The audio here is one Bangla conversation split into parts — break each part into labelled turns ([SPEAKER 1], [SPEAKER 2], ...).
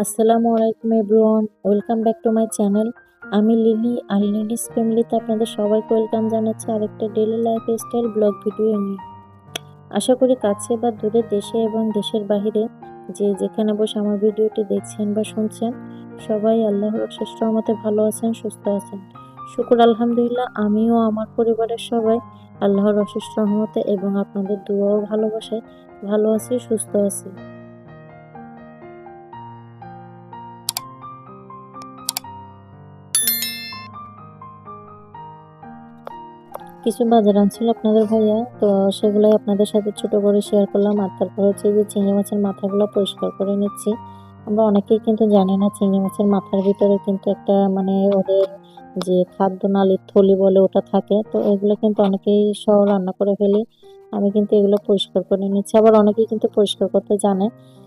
[SPEAKER 1] আসসালামু আলাইকুম everyone, welcome back to my channel. আমি লিলি আর লিলিস ফ্যামিলিতে আপনাদের সবাইকে ওয়েলকাম জানাচ্ছি আরেকটা daily life style blog video নিয়ে। আশা করি কাছে বা দূরে, দেশে এবং দেশের বাহিরে যে যেখানে বসে আমার ভিডিওটি দেখছেন বা শুনছেন, সবাই আল্লাহর অশেষ রহমতে ভালো আছেন, সুস্থ আছেন। শুকর আলহামদুলিল্লাহ, আমিও আমার পরিবারের সবাই আল্লাহর অশেষ রহমতে এবং আপনাদের দোয়া ও ভালোবাসায় ভালো আছি, সুস্থ আছি। কিছু বাজার আনছিল আপনাদের ভাইয়া, তো সেগুলোই আপনাদের সাথে ছোট করে শেয়ার করলাম। আর তারপর হচ্ছে যে চিংড়ি মাছের মাথাগুলো পরিষ্কার করে নিচ্ছি। আমরা অনেকেই কিন্তু জানি না চিংড়ি মাছের মাথার ভিতরে কিন্তু একটা মানে ওদের যে খাদ্য নালীর থলি বলে ওটা থাকে, তো এগুলো কিন্তু অনেকেই সহ রান্না করে ফেলি। আমি কিন্তু এগুলো পরিষ্কার করে নিচ্ছি। আবার অনেকেই কিন্তু পরিষ্কার করতে জানে,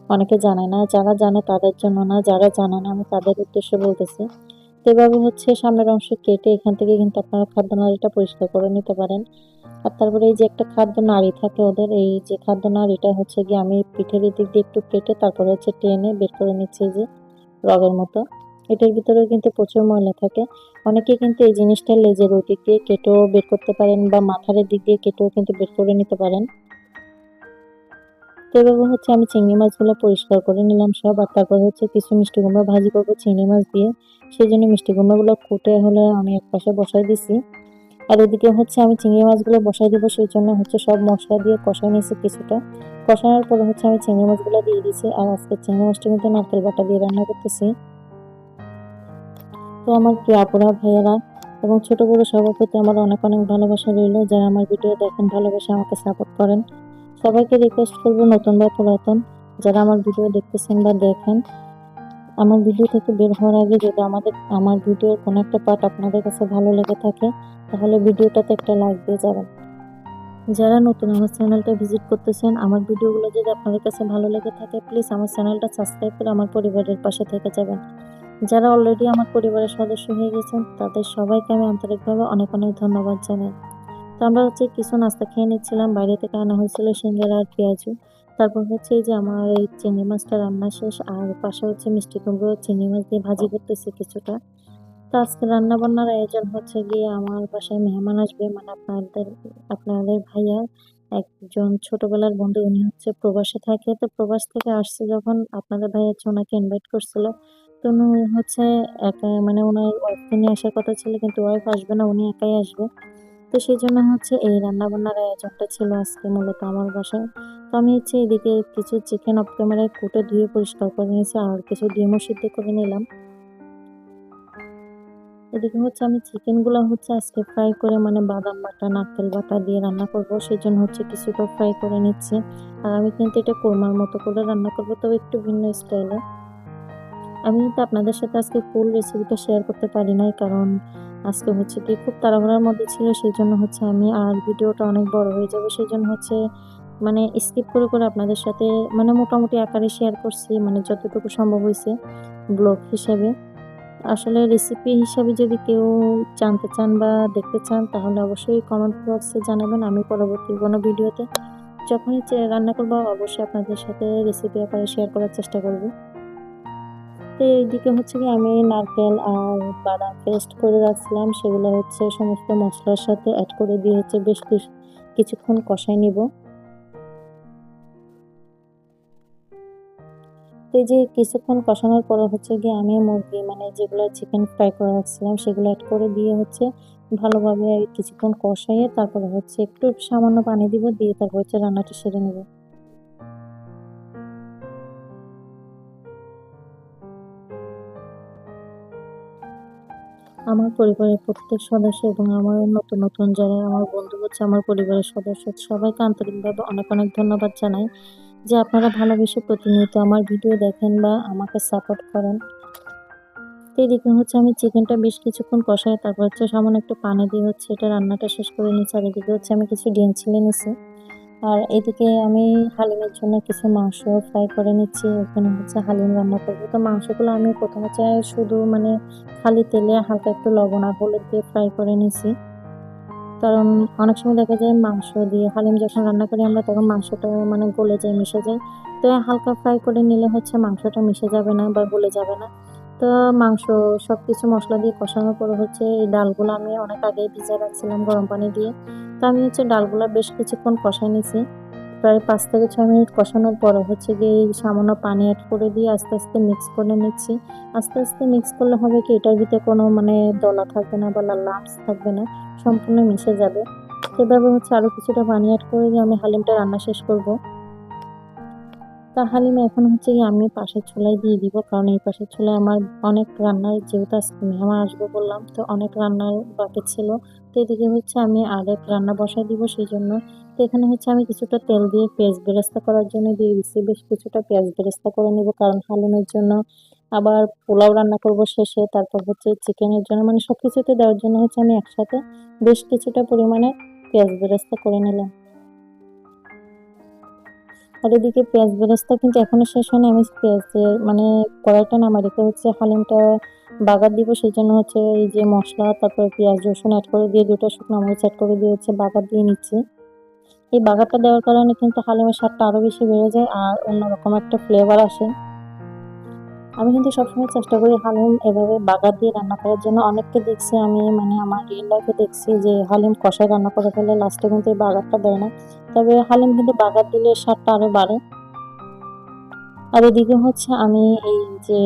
[SPEAKER 1] অনেকে জানে না। যারা জানে তাদের জন্য না, যারা জানে না আমি তাদের উদ্দেশ্যে বলতেছি। তো এভাবে হচ্ছে সামনের অংশ কেটে এখান থেকে কিন্তু আপনারা খাদ্য নালীটা পরিষ্কার করে নিতে পারেন। আর তারপরে এই যে একটা খাদ্য নাড়ি থাকে ওদের, এই যে খাদ্য নাড়িটা হচ্ছে গিয়ে আমি পিঠের দিক দিয়ে একটু কেটে তারপরে হচ্ছে টেনে বের করে নিচ্ছি, এই যে রগের মতো। এটার ভিতরেও কিন্তু প্রচুর ময়লা থাকে। অনেকে কিন্তু এই জিনিসটা লেজের ওদিক দিয়ে কেটেও বের করতে পারেন বা মাথার দিক দিয়ে কেটেও কিন্তু বের করে নিতে পারেন। তো এভাবে হচ্ছে আমি চিংড়ি মাছগুলো পরিষ্কার করে নিলাম সব। আর তারপর হচ্ছে কিছু মিষ্টি কুমড়া ভাজি করবো চিংড়ি মাছ দিয়ে। সেই জন্য মিষ্টি কুমড়াগুলো কুটে হলে আমি এক পাশে বসাই দিছি। আর এদিকে হচ্ছে আমি চিংড়ি মাছগুলো বসাই দিব, সেই জন্য হচ্ছে সব মশলা দিয়ে কষাই নিয়েছি কিছুটা। কষানোর পরে হচ্ছে আমি চিংড়ি মাছগুলো দিয়ে দিয়েছি। আর আজকে চিংড়ি মাছটা কিন্তু নারকেল বাটা দিয়ে রান্না করতেছি। তো আমার প্রিয় আপুরা ভাইয়ারা এবং ছোট বড় সবার প্রতি আমার অনেক অনেক ভালোবাসা রইল, যারা আমার ভিডিও দেখেন, ভালোবাসা আমাকে সাপোর্ট করেন। সবাইকে রিকোয়েস্ট করবো, নতুন বা পুরাতন যারা আমার ভিডিও দেখতেছেন বা দেখেন, আমার ভিডিও থেকে বের হওয়ার আগে যদি আমার ভিডিওর কোনো একটা পার্ট আপনাদের কাছে ভালো লেগে থাকে, তাহলে ভিডিওটাতে একটা লাইক দিয়ে যাবেন। যারা নতুন আমার চ্যানেলটা ভিজিট করতেছেন, আমার ভিডিওগুলো যদি আপনাদের কাছে ভালো লেগে থাকে, প্লিজ আমার চ্যানেলটা সাবস্ক্রাইব করে আমার পরিবারের পাশে থেকে যাবেন। যারা অলরেডি আমার পরিবারের সদস্য হয়ে গেছেন, তাদের সবাইকে আমি আন্তরিকভাবে অনেক অনেক ধন্যবাদ জানাই। তো আমরা হচ্ছে কিছু নাস্তা খেয়ে নিচ্ছিলাম, বাইরে থেকে আনা হয়েছিল সিঙ্গারা আর পেঁয়াজু। তারপর হচ্ছে এই যে আমার এই চিংড়ি মাছটা রান্না শেষ, আর পাশে হচ্ছে মিষ্টি কুমড়ো চিংড়ি মাছ দিয়ে ভাজি করতেছি কিছুটা। তো আজকে রান্না বান্নার আয়োজন হচ্ছে গিয়ে আমার বাসায় মেহমান আসবে, মানে আপনাদের ভাইয়া একজন ছোটবেলার বন্ধু, উনি হচ্ছে প্রবাসে থাকে। তো প্রবাস থেকে আসছে যখন আপনাদের ভাইয়া হচ্ছে ওনাকে ইনভাইট করছিল। তো উনি হচ্ছে একা, মানে ওনার ওয়াইফকে নিয়ে আসার কথা ছিল, কিন্তু ওয়াইফ আসবে না, উনি একাই আসবে। তো সেই জন্য হচ্ছে এই রান্না বান্নার আয়োজনটা ছিল আজকে মূলত আমার বাসায়। তো আমি হচ্ছে এদিকে কিছু চিকেন অফ ক্যামেরায় কুটে ধুয়ে পরিষ্কার করে নিয়েছি, আর কিছু ডিমও সিদ্ধ করে নিলাম। এদিকে হচ্ছে আমি চিকেন গুলা হচ্ছে আজকে ফ্রাই করে, মানে বাদাম বাটা নারকেল বাটা দিয়ে রান্না করব, সেই জন্য হচ্ছে কিছুটা ফ্রাই করে নিচ্ছি। আর আমি কিন্তু এটা কোরমার মতো করে রান্না করবো, তবে একটু ভিন্ন স্টাইলে। আমি কিন্তু আপনাদের সাথে আজকে ফুল রেসিপিটা শেয়ার করতে পারি নাই, কারণ আজকে হচ্ছে কি খুব তাড়াহুড়ার মধ্যে ছিল, সেই জন্য হচ্ছে আমি আর ভিডিওটা অনেক বড় হয়ে যাবে, সেই জন্য হচ্ছে মানে স্কিপ করে করে আপনাদের সাথে মানে মোটামুটি আকারে শেয়ার করছি, মানে যতটুকু সম্ভব হয়েছে ব্লগ হিসেবে। আসলে রেসিপি হিসাবে যদি কেউ জানতে চান বা দেখতে চান, তাহলে অবশ্যই কমেন্ট বক্সে জানাবেন। আমি পরবর্তী কোনো ভিডিওতে যখনই রান্না করবো, অবশ্যই আপনাদের সাথে রেসিপি আকারে শেয়ার করার চেষ্টা করব। তো এইদিকে হচ্ছে কি আমি নারকেল আর বাদাম পেস্ট করে রাখছিলাম, সেগুলো হচ্ছে সমস্ত মশলার সাথে অ্যাড করে দিয়ে হচ্ছে বেশ কিছুক্ষণ কষাই নিব। তো এই যে কিছুক্ষণ কষানোর পরে হচ্ছে গিয়ে আমি মুরগি, মানে যেগুলো চিকেন ফ্রাই করে রাখছিলাম, সেগুলো অ্যাড করে দিয়ে হচ্ছে ভালোভাবে কিছুক্ষণ কষাইয়ে তারপরে হচ্ছে একটু সামান্য পানি দিব, দিয়ে তারপর হচ্ছে রান্নাটা সেরে নেব। আমার পরিবারের প্রত্যেক সদস্য এবং আমার নতুন নতুন যারা আমার বন্ধু হচ্ছে আমার পরিবারের সদস্য, সবাইকে আন্তরিকভাবে অনেক অনেক ধন্যবাদ জানাই যে আপনারা ভালোবেসে প্রতিনিয়ত আমার ভিডিও দেখেন বা আমাকে সাপোর্ট করেন। তো এদিকে হচ্ছে আমি চিকেনটা বেশ কিছুক্ষণ কষাই, তারপর হচ্ছে সামান্য একটু পানি দিয়ে হচ্ছে এটা রান্নাটা শেষ করে নিচ্ছি। আর এদিকে হচ্ছে আমি কিছু ডিম ছিলে নিচ্ছি। আর এদিকে আমি হালিমের জন্য কিছু মাংস ফ্রাই করে নিচ্ছি। এখানে হচ্ছে হালিম রান্না করবো, তো মাংসগুলো আমি প্রথমে শুধু মানে খালি তেলে হালকা একটু লবণ আর হলুদ দিয়ে ফ্রাই করে নিছি। কারণ অনেক সময় দেখা যায় মাংস দিয়ে হালিম যখন রান্না করি আমরা তখন মাংসটা মানে গলে যায়, মিশে যায়। তো হালকা ফ্রাই করে নিলে হচ্ছে মাংসটা মিশে যাবে না বা গলে যাবে না। তো মাংস সবকিছু মশলা দিয়ে কষানোর পরে হচ্ছে এই ডালগুলো আমি অনেক আগেই ভিজিয়ে রাখছিলাম গরম পানি দিয়ে। তো আমি হচ্ছে ডালগুলা বেশ কিছুক্ষণ কষাই নিছি। প্রায় ৫ থেকে ৬ মিনিট কষানোর পরে হচ্ছে গিয়ে এই সামান্য পানি এড করে দিয়ে আস্তে, আস্তে মিক্স করে নিচ্ছি। আস্তে, আস্তে মিক্স করলে হবে কি এটার ভিতরে কোনো মানে দলা থাকবে না বা লাম্পস থাকবে না। সম্পূর্ণ মিশে যাবে। এভাবে হচ্ছে আরো কিছুটা পানি এড করে দিয়ে আমি হালিমটা রান্না শেষ করব। তা হালিমে এখন হচ্ছে গিয়ে আমি পাশের চুলায় দিয়ে দিব, কারণ এই পাশের চুলায় আমার অনেক রান্নার, যেহেতু আজকে মেহমান আসবে বললাম, তো অনেক রান্নার বাকি ছিল। তো এদিকে হচ্ছে আমি আরেক রান্না বসায় দিব সেই জন্য। তো এখানে হচ্ছে আমি কিছুটা তেল দিয়ে পেঁয়াজ বেরেস্তা করার জন্য দিয়ে দিচ্ছি। বেশ কিছুটা পেঁয়াজ বেরেস্তা করে নিব, কারণ হালিমের জন্য আবার পোলাও রান্না করব শেষে, তারপর হচ্ছে চিকেনের জন্য, মানে সবকিছুতে দেওয়ার জন্য হচ্ছে আমি একসাথে বেশ কিছুটা পরিমাণে পেঁয়াজ বেরেস্তা করে নিলাম। আর এদিকে পেঁয়াজ বেরেস্তা কিন্তু এখনো শেষ হয়নি। আমি পেঁয়াজের মানে কড়াইটা নামাই রেখে হচ্ছে হালিমটা বাগার দিব, সেই জন্য হচ্ছে এই যে মশলা, তারপরে পেঁয়াজ রসুন অ্যাড করে দিয়ে, দুটো শুকনো মরিচ অ্যাড করে দিয়ে হচ্ছে বাগার দিয়ে নিচ্ছি। এই বাগারটা দেওয়ার কারণে কিন্তু হালিমের স্বাদটা আরো বেশি বেড়ে যায় আর অন্যরকম একটা ফ্লেভার আসে। আমি কিন্তু সবসময় চেষ্টা করি হালিম এভাবে বাগার দিয়ে রান্না করার জন্য। অনেককে দেখছি আমি, মানে আমার রিয়েল লাইফে দেখছি যে হালিম কষায় রান্না করে ফেলে, লাস্টে কিন্তু এই বাগারটা দেয় না। তবে হালিম কিন্তু বাগার দিলে স্বাদটা আরো বাড়ে। আর এদিকে হচ্ছে আমি এই যে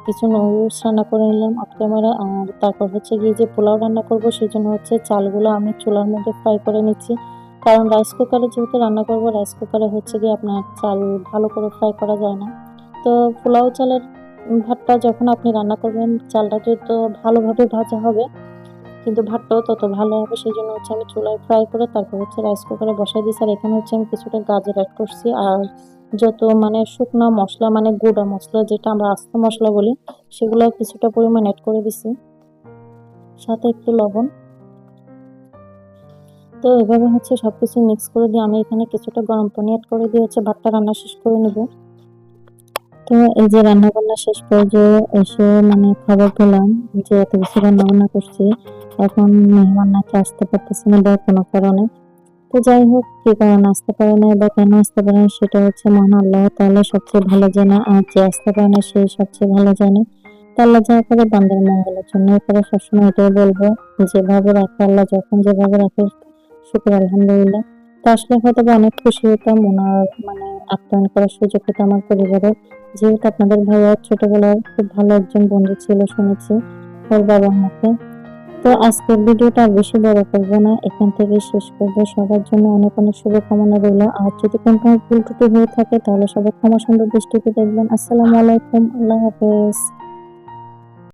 [SPEAKER 1] কিছু নুডলস রান্না করে নিলাম অফ ক্যামেরা। আর তারপর হচ্ছে গিয়ে যে পোলাও রান্না করব সেই জন্য হচ্ছে চালগুলো আমি চুলার মধ্যে ফ্রাই করে নিচ্ছি, কারণ রাইস কুকারে যেহেতু রান্না করব, রাইস কুকারে হচ্ছে গিয়ে আপনার চাল ভালো করে ফ্রাই করা যায় না। তো পোলাও চালের ভাতটা যখন আপনি রান্না করবেন, চালটা যত ভালোভাবে ভাজা হবে কিন্তু ভাতটাও তত ভালো হবে, সেই জন্য হচ্ছে আমি চুলায় ফ্রাই করে তারপর হচ্ছে রাইস কুকারে বসাই দিয়েছি। আর এখানে হচ্ছে আমি কিছুটা গাজর অ্যাড করছি, আর যত মানে শুকনা মশলা, মানে গুঁড়া মশলা যেটা আমরা আস্ত মশলা বলি, সেগুলো কিছুটা পরিমাণ অ্যাড করে দিছি, সাথে একটু লবণ। তো এভাবে হচ্ছে সবকিছু মিক্স করে দিয়ে আমি এখানে কিছুটা গরম পানি অ্যাড করে দিয়ে হচ্ছে ভাতটা রান্না শেষ করে নেব। তো এই যে রান্না বান্না শেষ পর্যায়ে এসে মানে খবর পেলাম যে এত কিছু রান্না বান্না করছি, এখন মেহমান নাকি আসতে পারতেছে না বা কোনো কারণে। তো যাই হোক, কি কারণে আসতে পারে না বা কেন আসতে পারে না সেটা হচ্ছে মহান আল্লাহ তাআলা সবচেয়ে ভালো জানে, আর যে আসতে পারে না সে সবচেয়ে ভালো জানে। তো আল্লাহ যা করে বান্দার মঙ্গলের জন্য করে, সবসময় এটাই বলবো, যেভাবে রাখে আল্লাহ, যখন যেভাবে রাখে শুকর আলহামদুলিল্লাহ। তো আসলে হয়তো বা অনেক খুশি হতাম ওনার মানে আপ্যায়ন করার সুযোগ পেতে আমার পরিবারের, যেহেতু আপনাদের ভাইয়া ছোটবেলার খুব ভালো একজন বন্ধু ছিল শুনেছি ওর বাবার মুখে। তো আজকের ভিডিওটা আর বেশি বড় করব না, এখান থেকে শেষ করব। সবার জন্য অনেক অনেক শুভকামনা রইল। আর যদি কোনো ভুল ত্রুটি হয়ে থাকে তাহলে সবাই ক্ষমা সুন্দর দৃষ্টিতে দেখবেন। আসসালামু আলাইকুম, আল্লাহ হাফেজ।